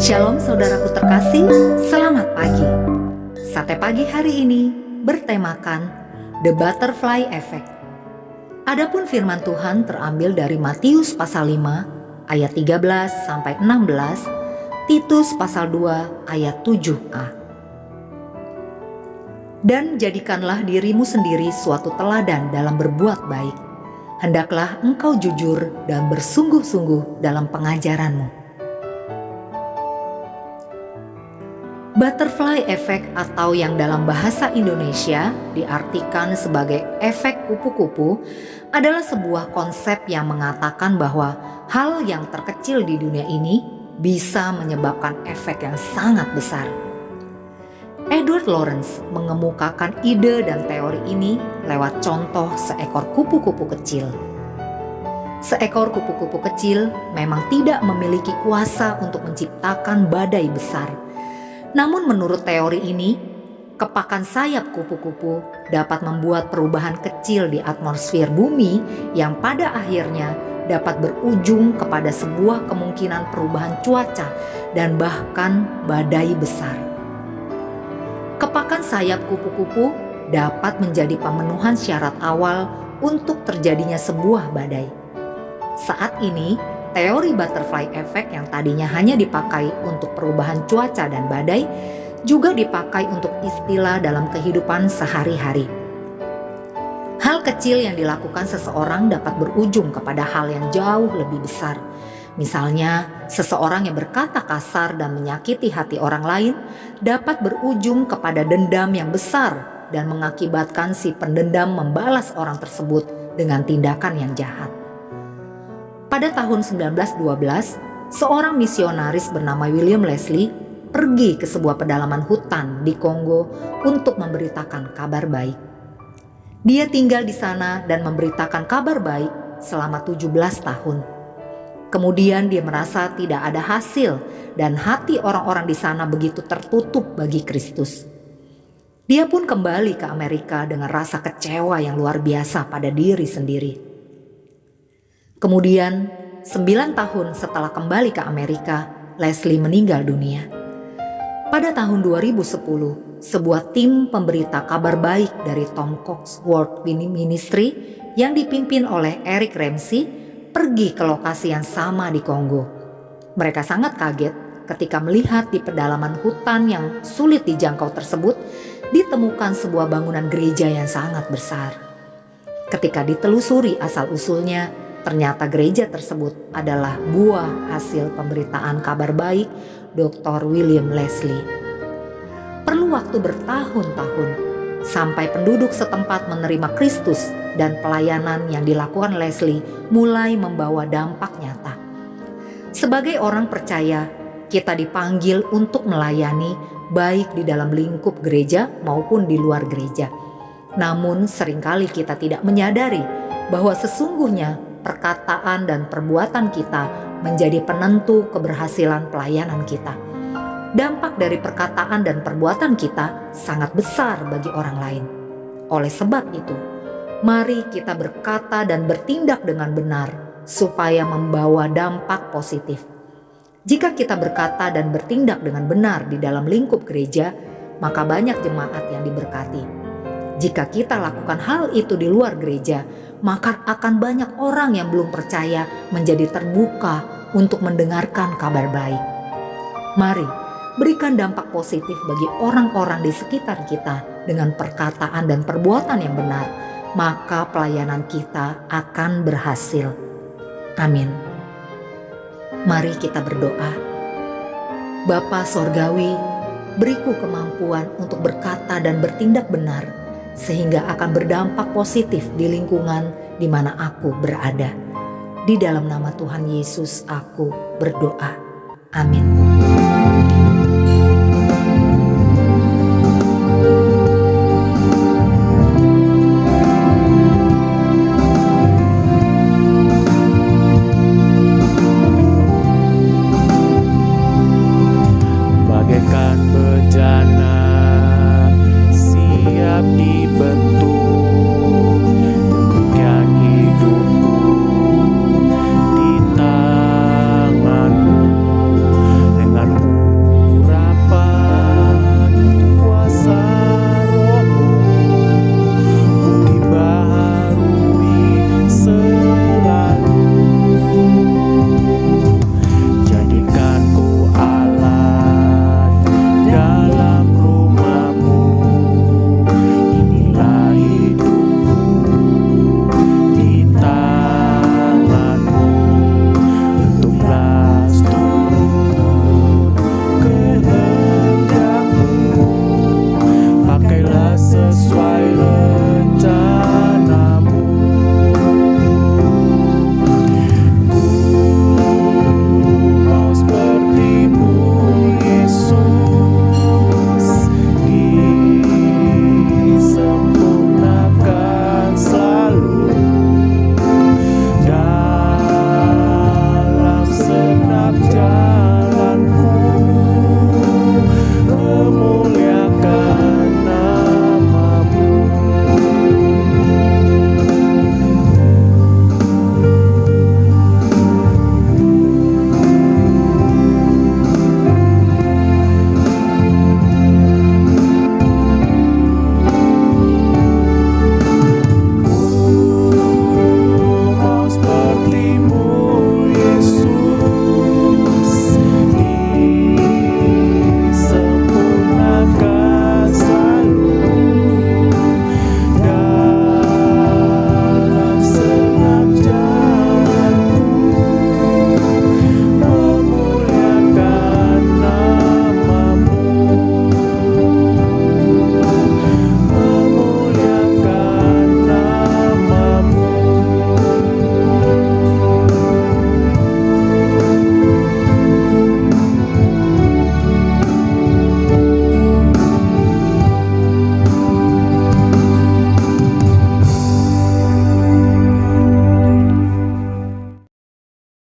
Shalom saudaraku terkasih, selamat pagi. Sate pagi hari ini bertemakan The Butterfly Effect. Adapun firman Tuhan terambil dari Matius pasal 5 ayat 13 sampai 16, Titus pasal 2 ayat 7a. Dan jadikanlah dirimu sendiri suatu teladan dalam berbuat baik. Hendaklah engkau jujur dan bersungguh-sungguh dalam pengajaranmu. Butterfly effect atau yang dalam bahasa Indonesia diartikan sebagai efek kupu-kupu adalah sebuah konsep yang mengatakan bahwa hal yang terkecil di dunia ini bisa menyebabkan efek yang sangat besar. Edward Lorenz mengemukakan ide dan teori ini lewat contoh seekor kupu-kupu kecil. Seekor kupu-kupu kecil memang tidak memiliki kuasa untuk menciptakan badai besar. Namun menurut teori ini, kepakan sayap kupu-kupu dapat membuat perubahan kecil di atmosfer bumi yang pada akhirnya dapat berujung kepada sebuah kemungkinan perubahan cuaca dan bahkan badai besar. Kepakan sayap kupu-kupu dapat menjadi pemenuhan syarat awal untuk terjadinya sebuah badai. Saat ini, teori butterfly effect yang tadinya hanya dipakai untuk perubahan cuaca dan badai juga dipakai untuk istilah dalam kehidupan sehari-hari. Hal kecil yang dilakukan seseorang dapat berujung kepada hal yang jauh lebih besar. Misalnya, seseorang yang berkata kasar dan menyakiti hati orang lain dapat berujung kepada dendam yang besar dan mengakibatkan si pendendam membalas orang tersebut dengan tindakan yang jahat. Pada tahun 1912, seorang misionaris bernama William Leslie pergi ke sebuah pedalaman hutan di Kongo untuk memberitakan kabar baik. Dia tinggal di sana dan memberitakan kabar baik selama 17 tahun. Kemudian dia merasa tidak ada hasil dan hati orang-orang di sana begitu tertutup bagi Kristus. Dia pun kembali ke Amerika dengan rasa kecewa yang luar biasa pada diri sendiri. Kemudian, 9 tahun setelah kembali ke Amerika, Leslie meninggal dunia. Pada tahun 2010, sebuah tim pemberita kabar baik dari Tom Cox World Ministry yang dipimpin oleh Eric Ramsey pergi ke lokasi yang sama di Kongo. Mereka sangat kaget ketika melihat di pedalaman hutan yang sulit dijangkau tersebut ditemukan sebuah bangunan gereja yang sangat besar. Ketika ditelusuri asal-usulnya, ternyata gereja tersebut adalah buah hasil pemberitaan kabar baik Dr. William Leslie. Perlu waktu bertahun-tahun sampai penduduk setempat menerima Kristus dan pelayanan yang dilakukan Leslie mulai membawa dampak nyata. Sebagai orang percaya, kita dipanggil untuk melayani baik di dalam lingkup gereja maupun di luar gereja. Namun seringkali kita tidak menyadari bahwa sesungguhnya perkataan dan perbuatan kita menjadi penentu keberhasilan pelayanan kita. Dampak dari perkataan dan perbuatan kita sangat besar bagi orang lain. Oleh sebab itu, mari kita berkata dan bertindak dengan benar supaya membawa dampak positif. Jika kita berkata dan bertindak dengan benar di dalam lingkup gereja, maka banyak jemaat yang diberkati. Jika kita lakukan hal itu di luar gereja, maka akan banyak orang yang belum percaya menjadi terbuka untuk mendengarkan kabar baik. Mari berikan dampak positif bagi orang-orang di sekitar kita dengan perkataan dan perbuatan yang benar, maka pelayanan kita akan berhasil. Amin. Mari kita berdoa. Bapa Sorgawi, beriku kemampuan untuk berkata dan bertindak benar, sehingga akan berdampak positif di lingkungan di mana aku berada. Di dalam nama Tuhan Yesus aku berdoa. Amin.